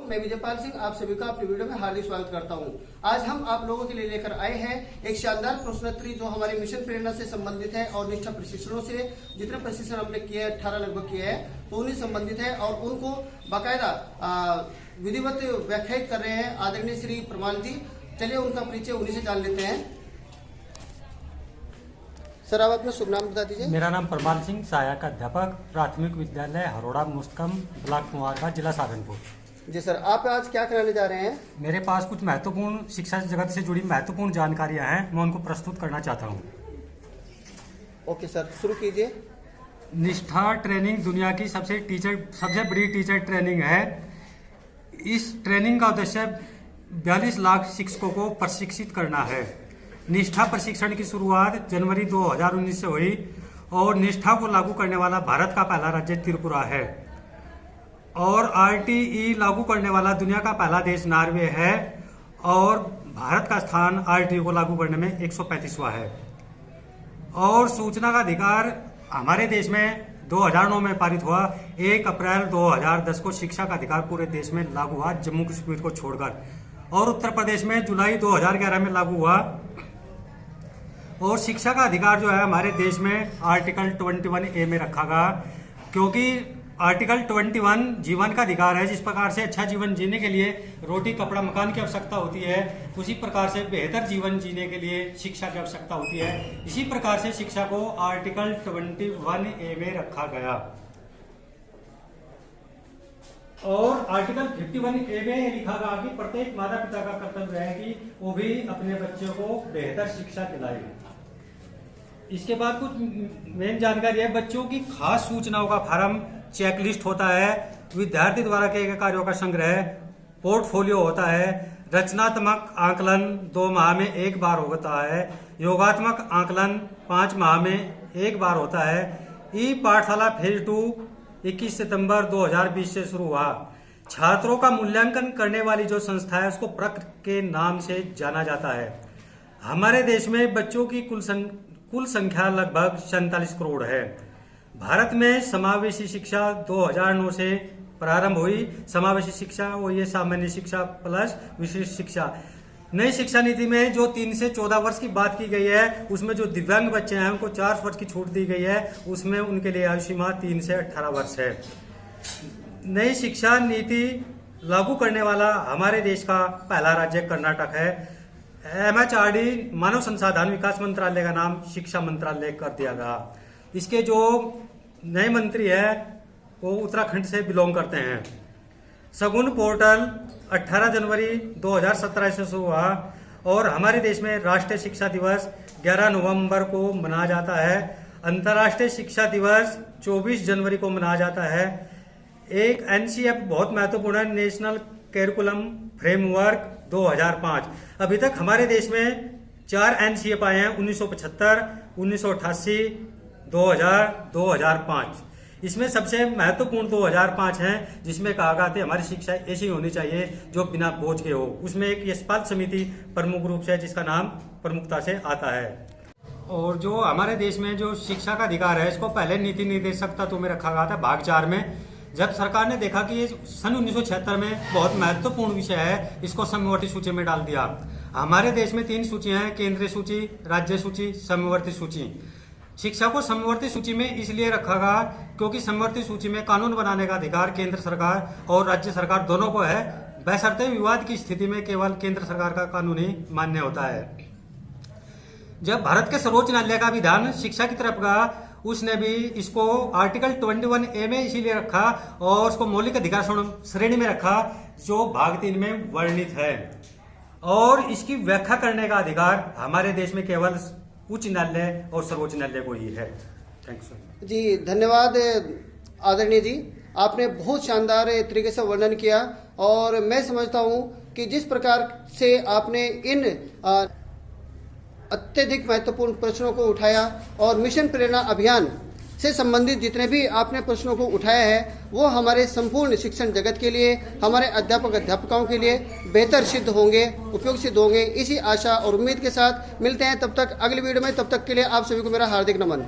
मैं विजयपाल सिंह आप सभी का अपनी वीडियो में हार्दिक स्वागत करता हूं। आज हम आप लोगों के लिए लेकर आए हैं एक शानदार प्रश्नोत्तरी जो हमारे मिशन प्रेरणा से संबंधित है और निष्ठा प्रशिक्षणों से जितने प्रशिक्षण हमने किए हैं 18 लगभग किए हैं तो उन्हीं संबंधित है और उनको बाकायदा विधिवत व्याख्यायित कर रहे हैं आदरणीय श्री परमाल जी। चलिए उनका परिचय उन्हीं से जान लेते हैं। सर आप अपना शुभ नाम बता दीजिए। मेरा नाम परमाल सिंह, सहायक अध्यापक प्राथमिक विद्यालय हरोड़ा मुस्तकम, ब्लॉक कुंवारका, जिला सहारनपुर। जी सर, आप आज क्या कराने जा रहे हैं? मेरे पास कुछ महत्वपूर्ण शिक्षा जगत से जुड़ी महत्वपूर्ण जानकारियां हैं, मैं उनको प्रस्तुत करना चाहता हूं। ओके सर, शुरू कीजिए। निष्ठा ट्रेनिंग दुनिया की सबसे बड़ी टीचर ट्रेनिंग है। इस ट्रेनिंग का उद्देश्य 42 लाख शिक्षकों को प्रशिक्षित करना है। निष्ठा प्रशिक्षण की शुरुआत जनवरी 2019 से हुई और निष्ठा को लागू करने वाला भारत का पहला राज्य त्रिपुरा है और आरटीई लागू करने वाला दुनिया का पहला देश नॉर्वे है और भारत का स्थान आरटीई को लागू करने में 135वां है। और सूचना का अधिकार हमारे देश में 2009 में पारित हुआ। 1 अप्रैल 2010 को शिक्षा का अधिकार पूरे देश में लागू हुआ, जम्मू कश्मीर को छोड़कर, और उत्तर प्रदेश में जुलाई 2011 में लागू हुआ। और शिक्षा का अधिकार जो है हमारे देश में आर्टिकल 21A में रखा गया, क्योंकि आर्टिकल 21 जीवन का अधिकार है। जिस प्रकार से अच्छा जीवन जीने के लिए रोटी कपड़ा मकान की आवश्यकता होती है, उसी प्रकार से बेहतर जीवन जीने के लिए शिक्षा की आवश्यकता होती है। इसी प्रकार से शिक्षा को आर्टिकल 21A में रखा गया। और आर्टिकल 51A में लिखा गया कि प्रत्येक माता पिता का कर्तव्य है कि वो भी अपने बच्चों को बेहतर शिक्षा दिलाए। इसके बाद कुछ मेन जानकारी है। बच्चों की खास सूचनाओं का फार्म, चेकलिस्ट होता है, विद्यार्थी द्वारा किए गए कार्यों का संग्रह, पोर्टफोलियो होता है, रचनात्मक आकलन 2 माह में 1 बार होता है, योगात्मक आकलन 5 माह में 1 बार होता है। ई पाठशाला फेज 2 21 सितंबर 2020 से शुरू हुआ। छात्रों का मूल्यांकन करने वाली जो संस्था है उसको प्रक के नाम से जाना जाता है। हमारे देश में बच्चों की कुल संख्या लगभग 47 करोड़ है। भारत में समावेशी शिक्षा 2009 से प्रारंभ हुई। समावेशी शिक्षा वो ये सामान्य शिक्षा प्लस विशिष्ट शिक्षा। नई शिक्षा नीति में जो 3 से 14 वर्ष की बात की गई है, उसमें जो दिव्यांग बच्चे हैं उनको 4 वर्ष की छूट दी गई है। उसमें उनके लिए आयु सीमा 3 से 18 वर्ष है। नई शिक्षा नीति लागू करने वाला हमारे देश का पहला राज्य कर्नाटक है। MHRD मानव संसाधन विकास मंत्रालय का नाम शिक्षा मंत्रालय कर दिया गया। इसके जो नए मंत्री है वो उत्तराखंड से बिलोंग करते हैं। सगुन पोर्टल 18 जनवरी 2017 से शुरू हुआ और हमारे देश में राष्ट्रीय शिक्षा दिवस 11 नवंबर को मनाया जाता है। अंतर्राष्ट्रीय शिक्षा दिवस 24 जनवरी को मनाया जाता है। एक NCF बहुत महत्वपूर्ण है, नेशनल कैरिकुलम फ्रेमवर्क 2005। अभी तक हमारे देश में 4 NCF आए हैं, 1975, 1988, 2000, 2005। इसमें सबसे महत्वपूर्ण 2005 है, जिसमें कहा गया था हमारी शिक्षा ऐसी होनी चाहिए जो बिना बोझ के हो। उसमें एक यशपाल समिति प्रमुख रूप से जिसका नाम प्रमुखता से आता है। और जो हमारे देश में जो शिक्षा का अधिकार है इसको पहले नीति निर्देशक तत्व में रखा गया था भाग 4 में। जब सरकार ने देखा कि ये सन 1976 में बहुत महत्वपूर्ण विषय है, इसको समवर्ती सूची में डाल दिया। हमारे देश में 3 सूचियां हैं, केंद्रीय सूची, राज्य सूची, समवर्ती सूची। शिक्षा को समवर्ती सूची में इसलिए रखा गया क्योंकि समवर्ती सूची में कानून बनाने का अधिकार केंद्र सरकार और राज्य सरकार दोनों को है। बशर्ते विवाद की स्थिति में केवल केंद्र सरकार का कानून ही मान्य होता है। जब भारत के सर्वोच्च न्यायालय का विधान शिक्षा की तरफ गया, उसने भी इसको आर्टिकल 21A में इसीलिए रखा और उसको मौलिक अधिकार श्रेणी में रखा जो भाग 3 में वर्णित है। और इसकी व्याख्या करने का अधिकार हमारे देश में केवल उच्च न्यायालय और सर्वोच्च न्यायालय को ही है। थैंक्स जी, धन्यवाद आदरणीय जी। आपने बहुत शानदार तरीके से वर्णन किया और मैं समझता हूं कि जिस प्रकार से आपने इन अत्यधिक महत्वपूर्ण प्रश्नों को उठाया और मिशन प्रेरणा अभियान से संबंधित जितने भी आपने प्रश्नों को उठाया है वो हमारे संपूर्ण शिक्षण जगत के लिए, हमारे अध्यापक अध्यापिकाओं के लिए बेहतर सिद्ध होंगे, उपयोग सिद्ध होंगे। इसी आशा और उम्मीद के साथ मिलते हैं तब तक अगली वीडियो में। तब तक के लिए आप सभी को मेरा हार्दिक नमन।